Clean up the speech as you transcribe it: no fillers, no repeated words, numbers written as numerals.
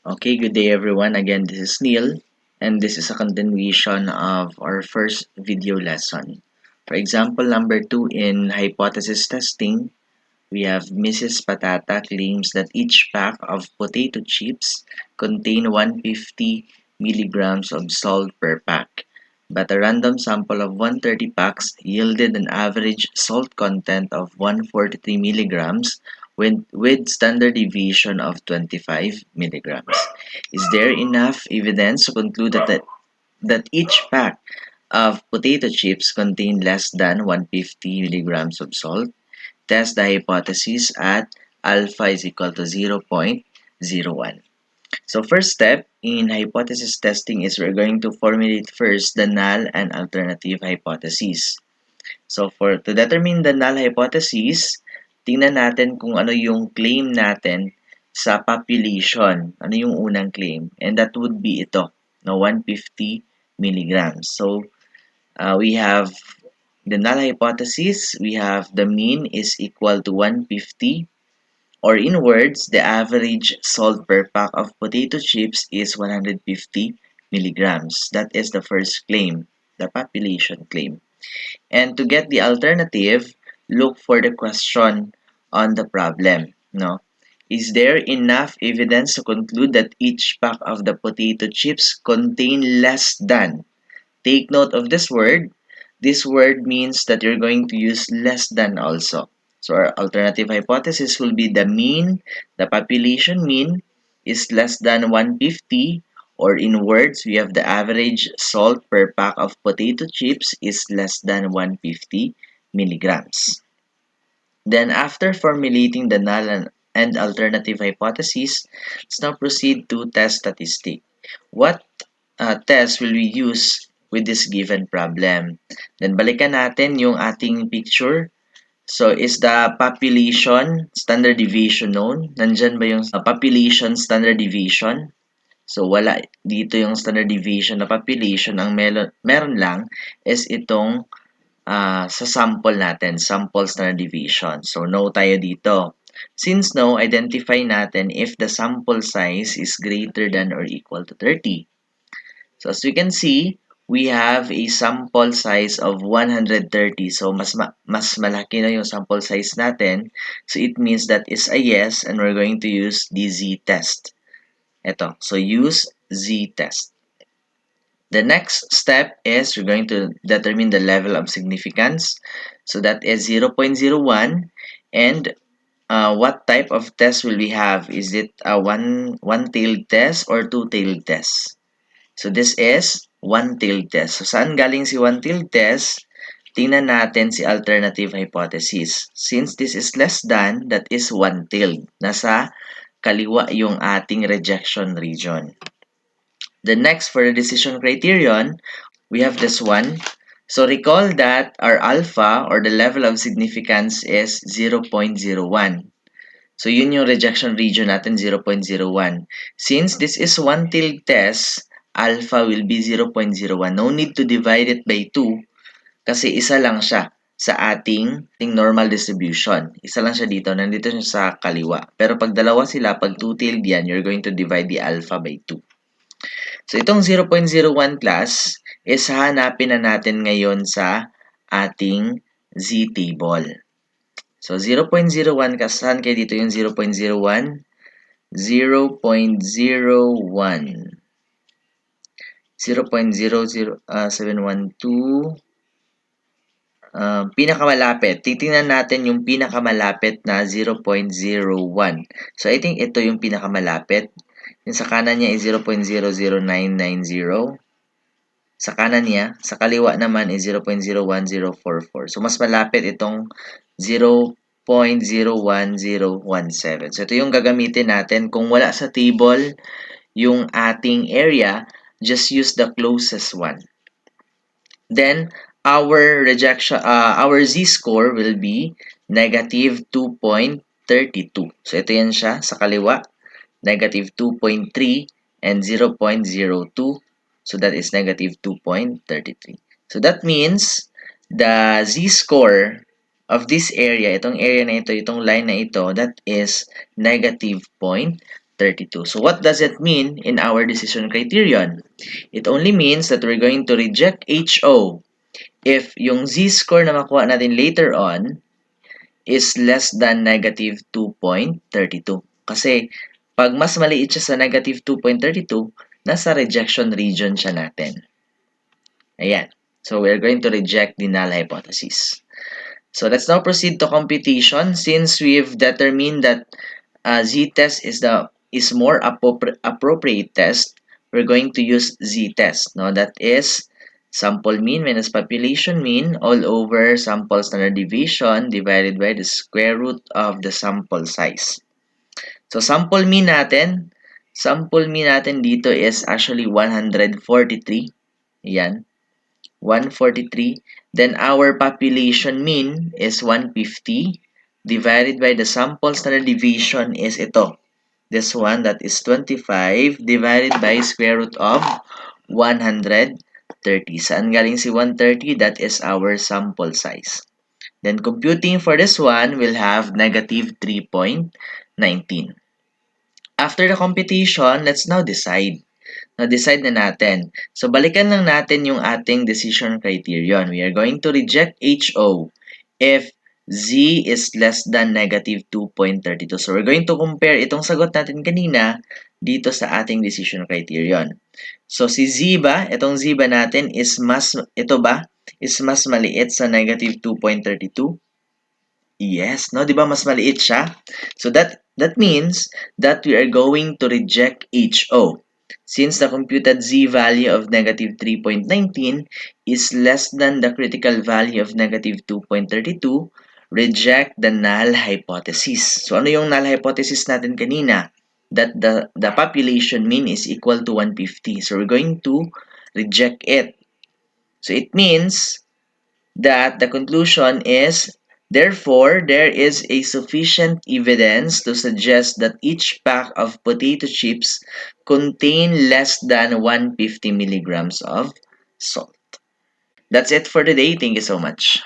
Okay, good day everyone. Again, this is Neil, and this is a continuation of our first video lesson. For example number 2 in hypothesis testing, we have Mrs. Patata claims that each pack of potato chips contain 150 milligrams of salt per pack, but a random sample of 130 packs yielded an average salt content of 143 milligrams with standard deviation of 25 milligrams. Is there enough evidence to conclude that each pack of potato chips contain less than 150 milligrams of salt? Test the hypothesis at alpha is equal to 0.01. So first step in hypothesis testing is we're going to formulate first the null and alternative hypothesis. So to determine the null hypothesis, tingnan natin kung ano yung claim natin sa population. Ano yung unang claim? And that would be ito, no, 150 milligrams. So we have the null hypothesis, we have the mean is equal to 150, or in words, the average salt per pack of potato chips is 150 milligrams. That is the first claim, the population claim. And to get the alternative, look for the question on the problem. No? Is there enough evidence to conclude that each pack of the potato chips contain less than? Take note of this word. This word means that you're going to use less than also. So our alternative hypothesis will be the mean, the population mean is less than 150, or in words, we have the average salt per pack of potato chips is less than 150 milligrams. Then after formulating the null and alternative hypothesis, let's now proceed to test statistic. What test will we use with this given problem? Then balikan natin yung ating picture. So is the population standard deviation known? Nandyan ba yung population standard deviation? So wala dito yung standard deviation na population. Ang meron lang is itong sa sample natin, sample standard deviation. So no tayo dito. Since no, identify natin if the sample size is greater than or equal to 30. So as we can see, we have a sample size of 130. So mas malaki na yung sample size natin. So it means that is a yes, and we're going to use the z-test. Ito. So use z-test. The next step is we're going to determine the level of significance. So that is 0.01. And what type of test will we have? Is it a one-tailed test or two-tailed test? So this is one-tailed test. So saan galing si one-tailed test? Tingnan natin si alternative hypothesis. Since this is less than, that is one-tailed. Nasa kaliwa yung ating rejection region. The next, for the decision criterion, we have this one. So recall that our alpha, or the level of significance, is 0.01. So yun yung rejection region natin, 0.01. Since this is one-tailed test, alpha will be 0.01. No need to divide it by 2 kasi isa lang siya sa ating normal distribution. Isa lang siya dito, nandito siya sa kaliwa. Pero pag dalawa sila, pag two-tailed yan, you're going to divide the alpha by 2. So itong 0.01 class is hahanapin na natin ngayon sa ating z-table. So 0.01, saan kayo dito yung 0.01? 0.01. 0.00712. Pinakamalapit. Titingnan natin yung pinakamalapit na 0.01. So I think ito yung pinakamalapit. Yung sa kanan niya is 0.00990. Sa kanan niya, sa kaliwa naman is 0.01044. So mas malapit itong 0.01017. So ito yung gagamitin natin. Kung wala sa table yung ating area, just use the closest one. Then our z-score will be negative 2.32. So ito yan siya sa kaliwa, negative 2.3 and 0.02. So that is negative 2.33. So that means the z-score of this area, itong area na ito, itong line na ito, that is negative 0.32. 32. So what does it mean in our decision criterion? It only means that we're going to reject HO if yung z-score na makuha natin later on is less than negative 2.32. Kasi pag mas maliit siya sa negative 2.32, nasa rejection region siya natin. Ayan. So we're going to reject the null hypothesis. So let's now proceed to computation. Since we've determined that z-test is more appropriate test, we're going to use z-test. No, that is sample mean minus population mean all over sample standard deviation divided by the square root of the sample size. So sample mean natin dito is actually 143. Yan, 143. Then our population mean is 150 divided by the sample standard deviation is ito. This one, that is 25 divided by square root of 130. Saan galing si 130? That is our sample size. Then computing for this one, we'll have negative 3.19. After the computation, let's now decide. Na-decide na natin. So, balikan lang natin yung ating decision criterion. We are going to reject HO if Z is less than negative 2.32. So, we're going to compare itong sagot natin kanina dito sa ating decision criterion. So, si Z ba, itong Z ba natin is ito ba, is mas maliit sa negative 2.32? Yes, no? 'Di ba mas maliit siya? So that means that we are going to reject HO. Since the computed Z value of negative 3.19 is less than the critical value of negative 2.32, reject the null hypothesis. So ano yung null hypothesis natin kanina? That the population mean is equal to 150. So we're going to reject it. So it means that the conclusion is, therefore, there is a sufficient evidence to suggest that each pack of potato chips contain less than 150 milligrams of salt. That's it for today. Thank you so much.